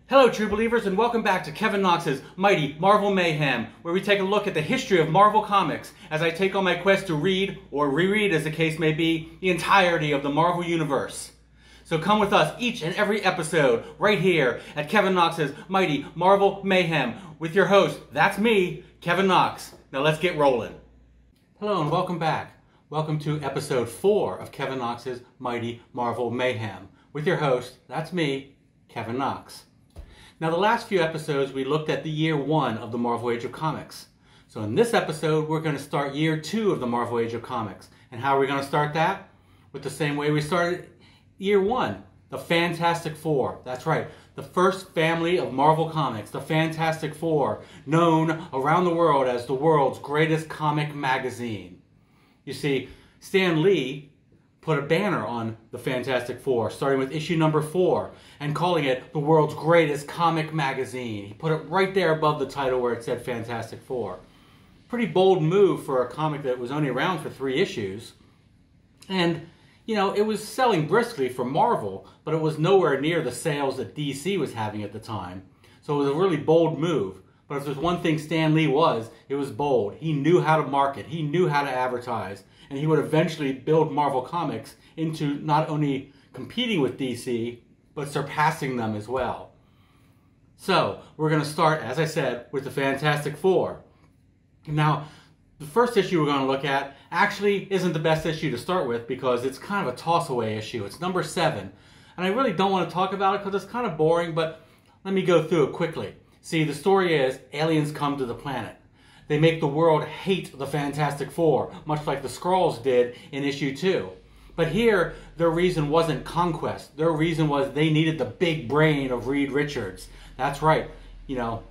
Hello true believers, and welcome back to Kevin Knox's Mighty Marvel Mayhem, where we take a look at the history of Marvel Comics as I take on my quest to read, or reread as the case may be, the entirety of the Marvel Universe. So come with us each and every episode right here at Kevin Knox's Mighty Marvel Mayhem with your host, that's me, Kevin Knox. Now let's get rolling. Hello and welcome back. Welcome to episode 4 of Kevin Knox's Mighty Marvel Mayhem with your host, that's me, Kevin Knox. Now, the last few episodes, we looked at the year 1 of the Marvel Age of Comics. So in this episode, we're going to start year 2 of the Marvel Age of Comics. And how are we going to start that? With the same way we started year 1, the Fantastic Four. That's right, the first family of Marvel Comics, the Fantastic Four, known around the world as the world's greatest comic magazine. You see, Stan Lee put a banner on the Fantastic Four, starting with issue number 4, and calling it the world's greatest comic magazine. He put it right there above the title where it said Fantastic Four. Pretty bold move for a comic that was only around for 3 issues. And, you know, it was selling briskly for Marvel, but it was nowhere near the sales that DC was having at the time. So it was a really bold move. But if there's one thing Stan Lee was, it was bold. He knew how to market. He knew how to advertise. And he would eventually build Marvel Comics into not only competing with DC, but surpassing them as well. So, we're going to start, as I said, with the Fantastic Four. Now, the first issue we're going to look at actually isn't the best issue to start with because it's kind of a toss-away issue. It's number 7. And I really don't want to talk about it because it's kind of boring, but let me go through it quickly. See, the story is aliens come to the planet. They make the world hate the Fantastic Four, much like the Skrulls did in issue 2. But here, their reason wasn't conquest. Their reason was they needed the big brain of Reed Richards. That's right. You know,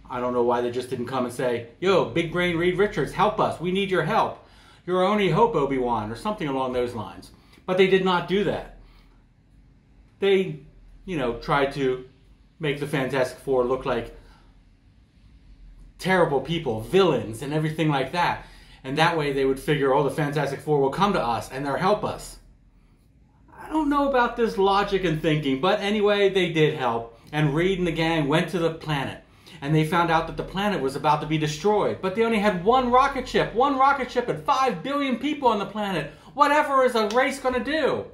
I don't know why they just didn't come and say, yo, big brain Reed Richards, help us. We need your help. You're our only hope, Obi-Wan, or something along those lines. But they did not do that. They, you know, tried to make the Fantastic Four look like terrible people, villains, and everything like that. And that way they would figure, oh, the Fantastic Four will come to us and they'll help us. I don't know about this logic and thinking, but anyway, they did help. And Reed and the gang went to the planet. And they found out that the planet was about to be destroyed. But they only had one rocket ship and 5 billion people on the planet. Whatever is a race going to do?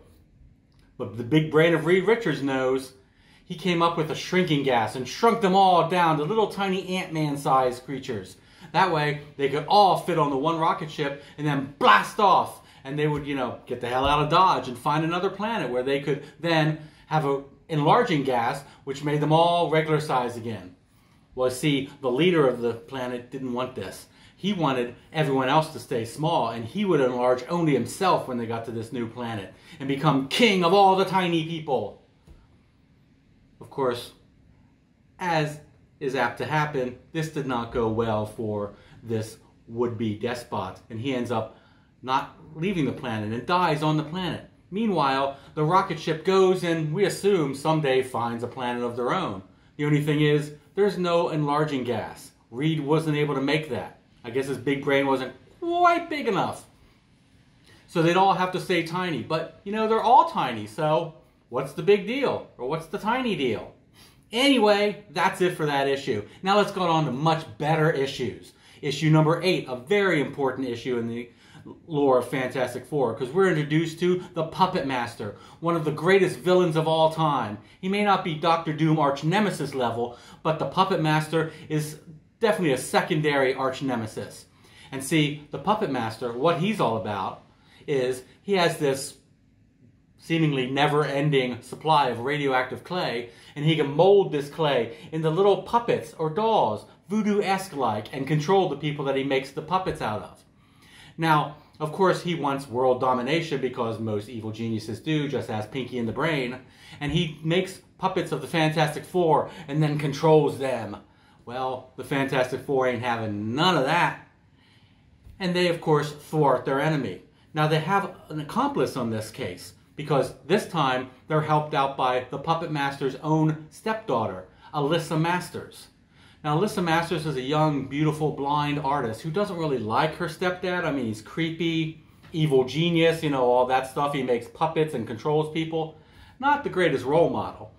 But the big brain of Reed Richards knows. He came up with a shrinking gas and shrunk them all down to little tiny Ant-Man-sized creatures. That way, they could all fit on the one rocket ship and then blast off. And they would, you know, get the hell out of Dodge and find another planet where they could then have an enlarging gas, which made them all regular size again. Well, see, the leader of the planet didn't want this. He wanted everyone else to stay small, and he would enlarge only himself when they got to this new planet and become king of all the tiny people. Of course, as is apt to happen, this did not go well for this would-be despot, and he ends up not leaving the planet and dies on the planet. Meanwhile, the rocket ship goes and, we assume, someday finds a planet of their own. The only thing is, there's no enlarging gas. Reed wasn't able to make that. I guess his big brain wasn't quite big enough. So they'd all have to stay tiny, but, you know, they're all tiny, so what's the big deal? Or what's the tiny deal? Anyway, that's it for that issue. Now let's go on to much better issues. Issue number 8, a very important issue in the lore of Fantastic Four, because we're introduced to the Puppetmaster, one of the greatest villains of all time. He may not be Dr. Doom arch nemesis level, but the Puppetmaster is definitely a secondary arch nemesis. And see, the Puppetmaster, what he's all about is he has this seemingly never-ending supply of radioactive clay, and he can mold this clay into little puppets or dolls, voodoo-esque like, and control the people that he makes the puppets out of. Now, of course, he wants world domination because most evil geniuses do, just as Pinky in the Brain, and he makes puppets of the Fantastic Four and then controls them. Well, the Fantastic Four ain't having none of that. And they, of course, thwart their enemy. Now, they have an accomplice on this case, because this time they're helped out by the Puppet Master's own stepdaughter, Alyssa Masters. Now, Alyssa Masters is a young, beautiful, blind artist who doesn't really like her stepdad. I mean, he's creepy, evil genius, you know, all that stuff. He makes puppets and controls people. Not the greatest role model.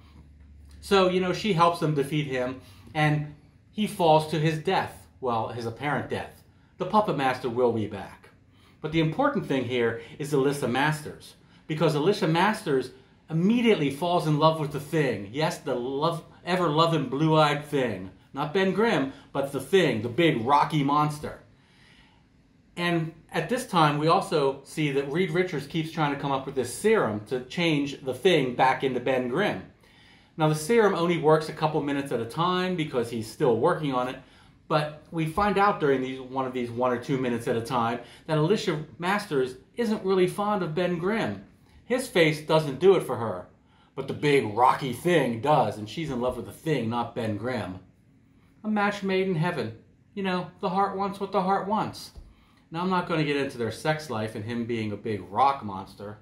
So, you know, she helps them defeat him, and he falls to his death. Well, his apparent death. The Puppetmaster will be back. But the important thing here is Alyssa Masters, because Alyssa Masters immediately falls in love with the Thing. Yes, the ever-loving blue-eyed Thing. Not Ben Grimm, but the Thing, the big rocky monster. And at this time, we also see that Reed Richards keeps trying to come up with this serum to change the Thing back into Ben Grimm. Now, the serum only works a couple minutes at a time because he's still working on it. But we find out during one of these 1 or 2 minutes at a time that Alyssa Masters isn't really fond of Ben Grimm. His face doesn't do it for her. But the big rocky Thing does, and she's in love with the Thing, not Ben Grimm. A match made in heaven. You know, the heart wants what the heart wants. Now, I'm not going to get into their sex life and him being a big rock monster.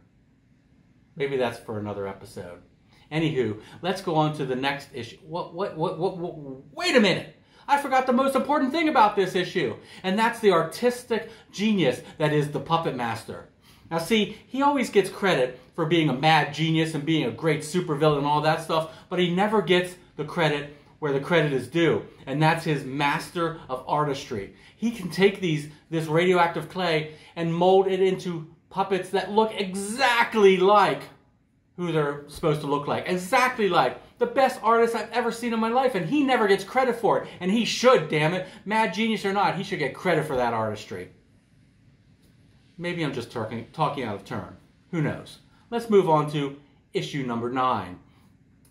Maybe that's for another episode. Anywho, let's go on to the next issue. Wait a minute! I forgot the most important thing about this issue, and that's the artistic genius that is the Puppetmaster. Now see, he always gets credit for being a mad genius and being a great supervillain and all that stuff, but he never gets the credit where the credit is due, and that's his master of artistry. He can take this radioactive clay and mold it into puppets that look exactly like who they're supposed to look like. Exactly like. The best artist I've ever seen in my life, and he never gets credit for it. And he should, damn it. Mad genius or not, he should get credit for that artistry. Maybe I'm just talking out of turn. Who knows? Let's move on to issue number 9.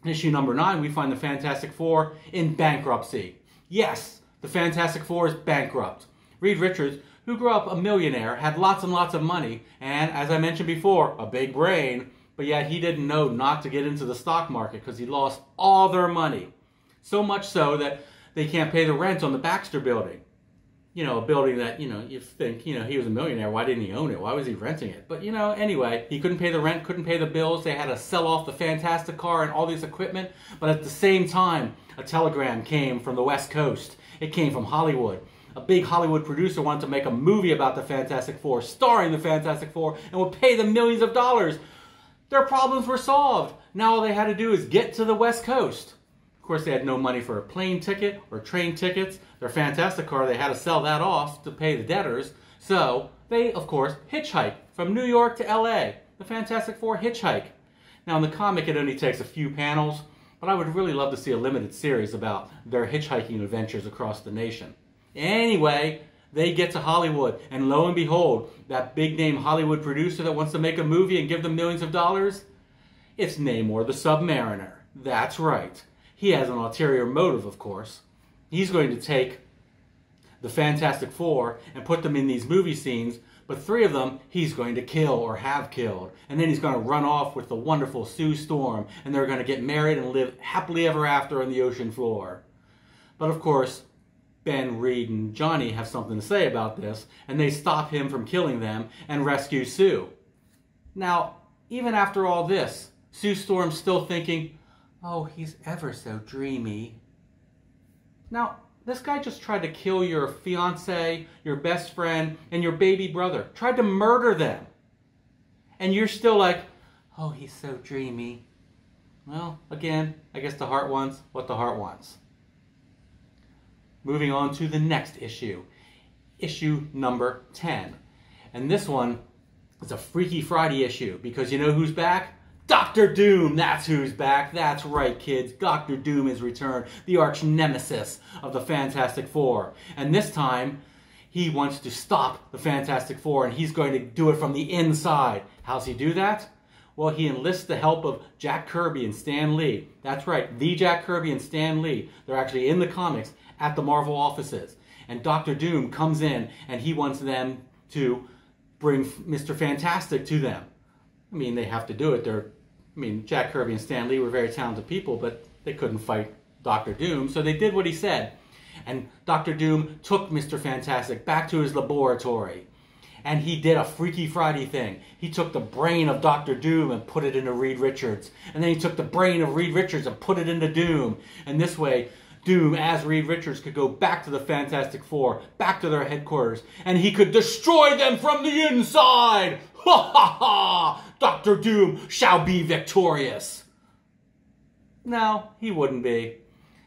In issue number 9, we find the Fantastic Four in bankruptcy. Yes, the Fantastic Four is bankrupt. Reed Richards, who grew up a millionaire, had lots and lots of money, and as I mentioned before, a big brain, but yet he didn't know not to get into the stock market because he lost all their money. So much so that they can't pay the rent on the Baxter building. You know, a building that, you know, you think, you know, he was a millionaire. Why didn't he own it? Why was he renting it? But, you know, anyway, he couldn't pay the rent, couldn't pay the bills. They had to sell off the Fantastic car and all this equipment. But at the same time, a telegram came from the West Coast. It came from Hollywood. A big Hollywood producer wanted to make a movie about the Fantastic Four, starring the Fantastic Four, and would pay them millions of dollars. Their problems were solved. Now all they had to do is get to the West Coast. Of course, they had no money for a plane ticket or train tickets. Their Fantastic car, they had to sell that off to pay the debtors. So they, of course, hitchhike from New York to LA. The Fantastic Four hitchhike. Now in the comic, it only takes a few panels, but I would really love to see a limited series about their hitchhiking adventures across the nation. Anyway, they get to Hollywood, and lo and behold, that big-name Hollywood producer that wants to make a movie and give them millions of dollars, it's Namor the Submariner. That's right. He has an ulterior motive, of course. He's going to take the Fantastic Four and put them in these movie scenes, but 3 of them he's going to kill or have killed. And then he's going to run off with the wonderful Sue Storm, and they're going to get married and live happily ever after on the ocean floor. But of course, Ben, Reed, and Johnny have something to say about this, and they stop him from killing them and rescue Sue. Now, even after all this, Sue Storm's still thinking, oh, he's ever so dreamy. Now, this guy just tried to kill your fiancé, your best friend, and your baby brother. Tried to murder them. And you're still like, oh, he's so dreamy. Well, again, I guess the heart wants what the heart wants. Moving on to the next issue. Issue number 10. And this one is a Freaky Friday issue because you know who's back? Dr. Doom, that's who's back. That's right, kids. Dr. Doom is returned, the arch nemesis of the Fantastic Four. And this time, he wants to stop the Fantastic Four, and he's going to do it from the inside. How's he do that? Well, he enlists the help of Jack Kirby and Stan Lee. That's right, the Jack Kirby and Stan Lee. They're actually in the comics at the Marvel offices. And Dr. Doom comes in, and he wants them to bring Mr. Fantastic to them. I mean, they have to do it. Jack Kirby and Stan Lee were very talented people, but they couldn't fight Dr. Doom, so they did what he said. And Dr. Doom took Mr. Fantastic back to his laboratory. And he did a Freaky Friday thing. He took the brain of Dr. Doom and put it into Reed Richards. And then he took the brain of Reed Richards and put it into Doom. And this way, Doom, as Reed Richards, could go back to the Fantastic Four, back to their headquarters, and he could destroy them from the inside! Ha ha ha! Dr. Doom shall be victorious! No, he wouldn't be.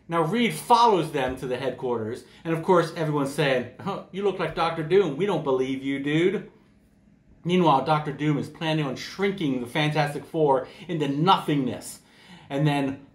Now Reed follows them to the headquarters, and of course everyone's saying, "Oh, you look like Dr. Doom. We don't believe you, dude." Meanwhile, Dr. Doom is planning on shrinking the Fantastic Four into nothingness. And then,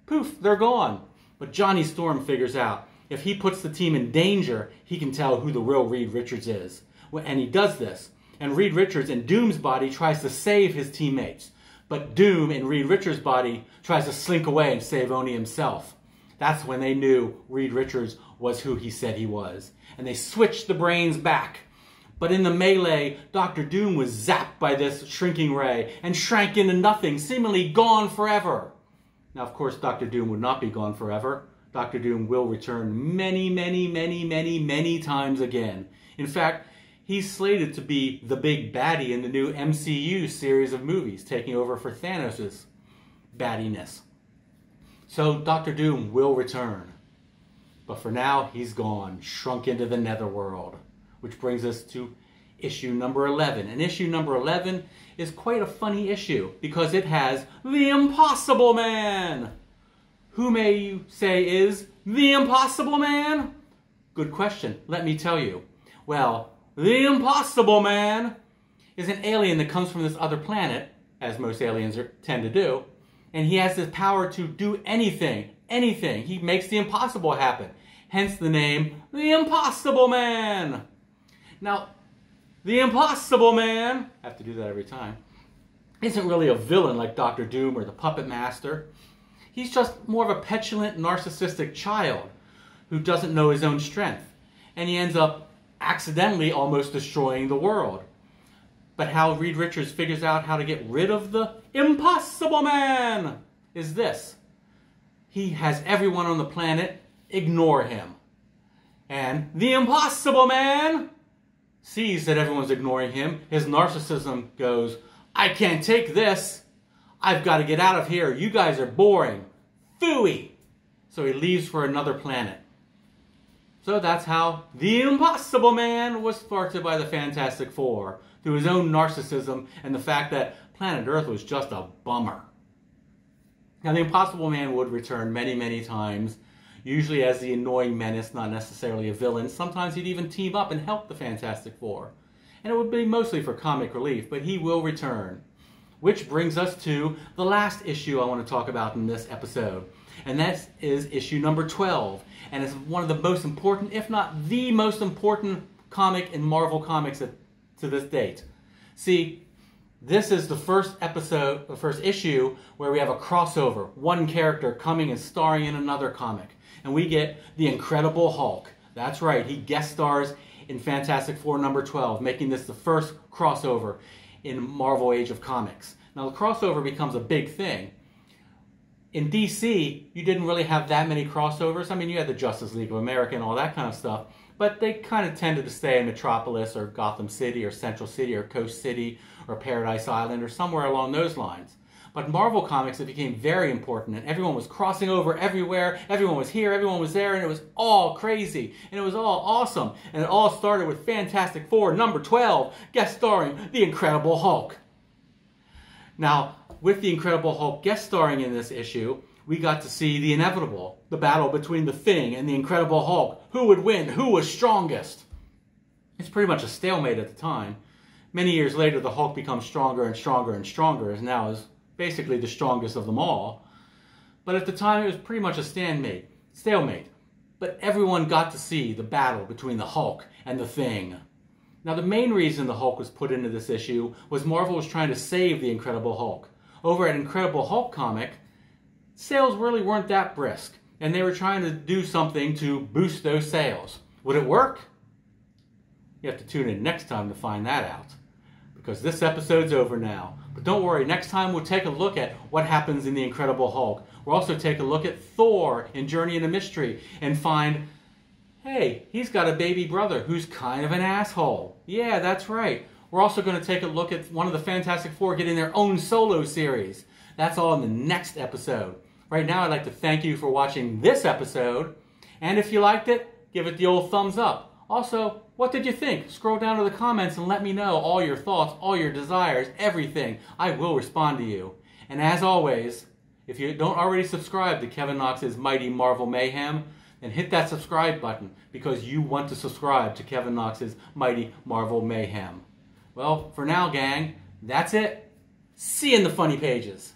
poof, they're gone. But Johnny Storm figures out if he puts the team in danger, he can tell who the real Reed Richards is. And he does this. And Reed Richards in Doom's body tries to save his teammates. But Doom in Reed Richards' body tries to slink away and save only himself. That's when they knew Reed Richards was who he said he was. And they switched the brains back. But in the melee, Dr. Doom was zapped by this shrinking ray and shrank into nothing, seemingly gone forever. Now, of course, Dr. Doom would not be gone forever. Dr. Doom will return many, many, many, many, many times again. In fact, he's slated to be the big baddie in the new MCU series of movies, taking over for Thanos' baddiness. So Dr. Doom will return. But for now, he's gone, shrunk into the netherworld. Which brings us to issue number 11. And issue number 11 is quite a funny issue because it has the Impossible Man. Who may you say is the Impossible Man? Good question. Let me tell you. Well, the Impossible Man is an alien that comes from this other planet, as most aliens tend to do, and he has the power to do anything, anything. He makes the impossible happen. Hence the name, the Impossible Man. Now, the Impossible Man, I have to do that every time, isn't really a villain like Dr. Doom or the Puppetmaster. He's just more of a petulant, narcissistic child who doesn't know his own strength. And he ends up accidentally almost destroying the world. But how Reed Richards figures out how to get rid of the Impossible Man is this. He has everyone on the planet ignore him. And the Impossible Man sees that everyone's ignoring him. His narcissism goes, I can't take this. I've got to get out of here. You guys are boring. Phooey. So he leaves for another planet. So that's how the Impossible Man was thwarted by the Fantastic Four, through his own narcissism and the fact that planet Earth was just a bummer. Now the Impossible Man would return many, many times, usually as the annoying menace, not necessarily a villain. Sometimes he'd even team up and help the Fantastic Four. And it would be mostly for comic relief, but he will return. Which brings us to the last issue I want to talk about in this episode. And that is issue number 12. And it's one of the most important, if not the most important comic in Marvel Comics to this date. See, this is the first episode, the first issue, where we have a crossover. One character coming and starring in another comic. And we get the Incredible Hulk. That's right, he guest stars in Fantastic Four number 12, making this the first crossover in Marvel Age of Comics. Now the crossover becomes a big thing. In DC, you didn't really have that many crossovers. I mean, you had the Justice League of America and all that kind of stuff, but they kind of tended to stay in Metropolis or Gotham City or Central City or Coast City or Paradise Island or somewhere along those lines. But in Marvel Comics, it became very important, and everyone was crossing over everywhere. Everyone was here, everyone was there, and it was all crazy, and it was all awesome. And it all started with Fantastic Four number 12, guest starring the Incredible Hulk. Now, with the Incredible Hulk guest starring in this issue, we got to see the inevitable, the battle between the Thing and the Incredible Hulk. Who would win? Who was strongest? It's pretty much a stalemate at the time. Many years later, the Hulk becomes stronger and stronger and stronger, and now is basically the strongest of them all. But at the time, it was pretty much a stalemate. But everyone got to see the battle between the Hulk and the Thing. Now, the main reason the Hulk was put into this issue was Marvel was trying to save the Incredible Hulk. Over at Incredible Hulk comic, sales really weren't that brisk, and they were trying to do something to boost those sales. Would it work? You have to tune in next time to find that out, because this episode's over now. But don't worry, next time we'll take a look at what happens in the Incredible Hulk. We'll also take a look at Thor in Journey into Mystery and find, hey, he's got a baby brother who's kind of an asshole. Yeah, that's right. We're also going to take a look at one of the Fantastic Four getting their own solo series. That's all in the next episode. Right now, I'd like to thank you for watching this episode. And if you liked it, give it the old thumbs up. Also, what did you think? Scroll down to the comments and let me know all your thoughts, all your desires, everything. I will respond to you. And as always, If you don't already subscribe to Kevin Knox's Mighty Marvel Mayhem, then hit that subscribe button because you want to subscribe to Kevin Knox's Mighty Marvel Mayhem. Well, for now, gang, that's it. See you in the funny pages.